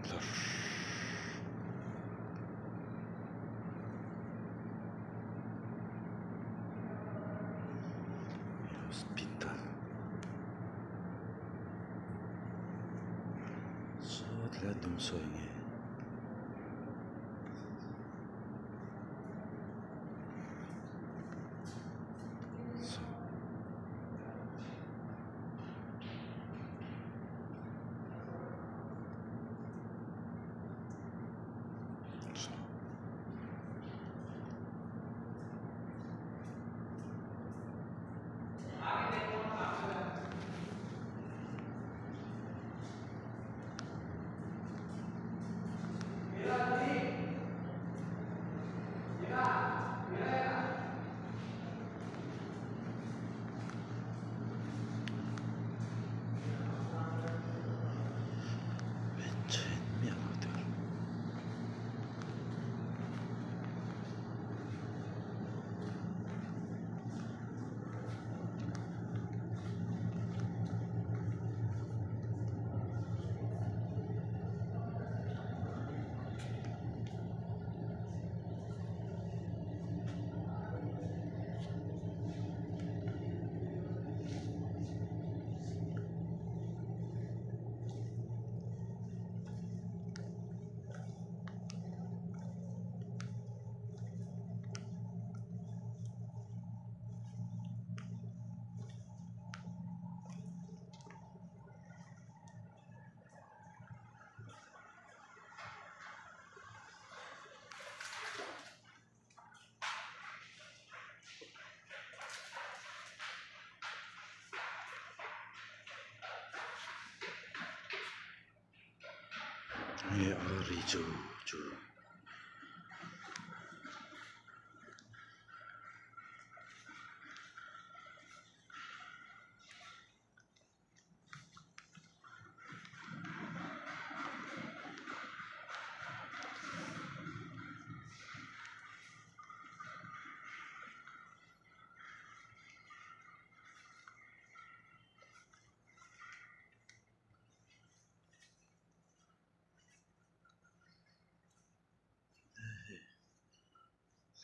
hospital. Sudah dumsoingnya. Ini hijau.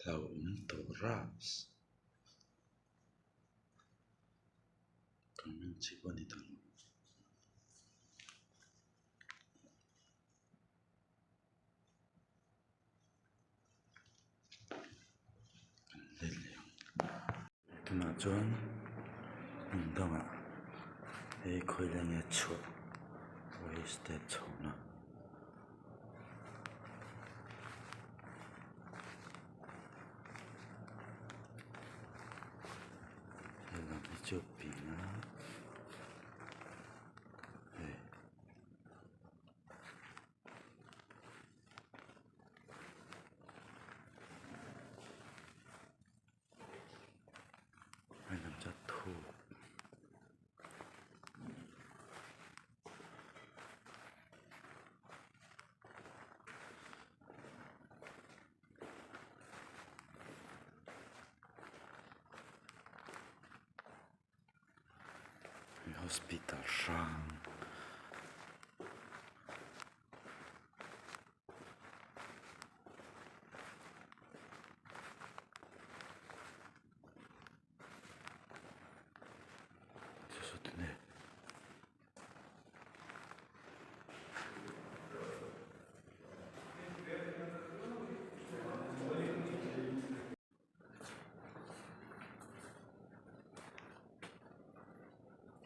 Lau untuk ras kami cipuan itu 그나전 운동아 이 고량의 추 웨이스트 초나 이쪽이나 남자 톡 hospital 상 좋네.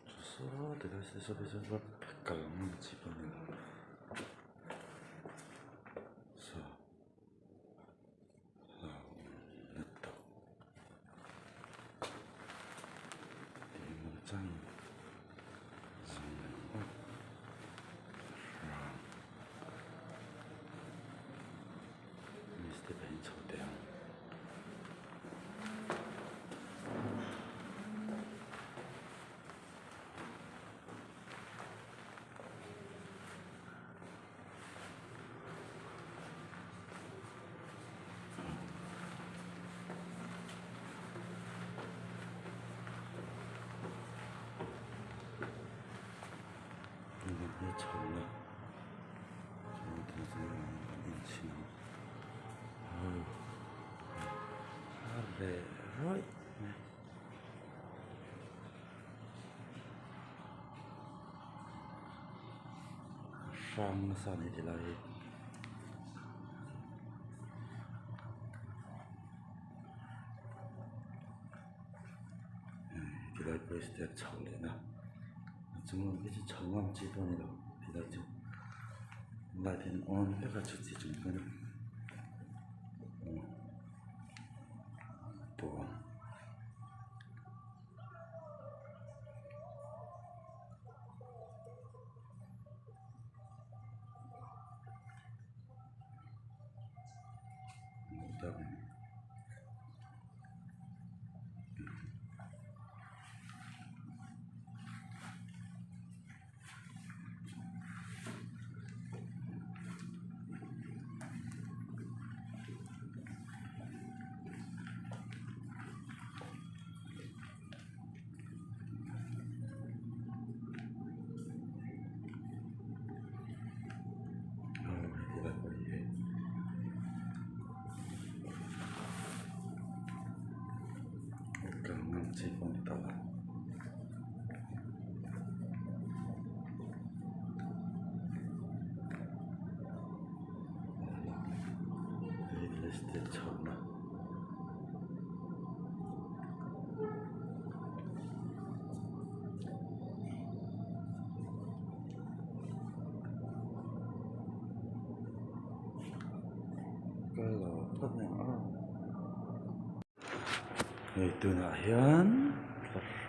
좋소. 내가 세sob에서 백갈랑 집어낸 냈다. 이모장 미스터 베인 초대형 이게 처음에 rồi sang nó sao này thì lại thì lại bây giờ吵lên了，怎么一直吵完几多年了？thì lại就来天安那个出去中间，不。chỉ còn tao là listed chọn nào cái lò rất nhỏ người từ nãy hiến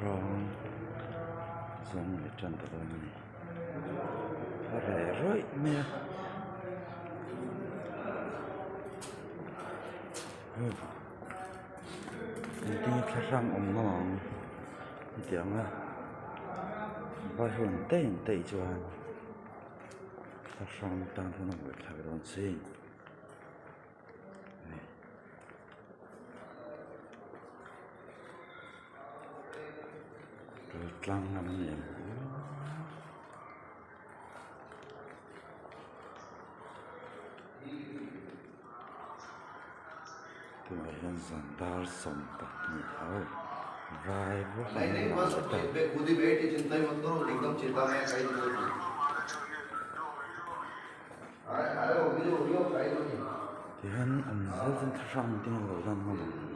rong giống như chân tao này rẻ rồi nè đi cái răng ống mỏng tiếng à vài hồn tên tệ cho anh cái răng tăng thêm một cái đòn xin lăng nó nhẹ từ hiện dần đa sống bạc nhị hậu rai vô नहीं vọng बस làm cho ta खुद ही बैठ के चिंता ही मत करो एकदम चिंता में कहीं जरूरत नहीं अरे अरे वो भी जो काई नहीं thì hắn ăn rất rất răng tiếng rồi răng ngon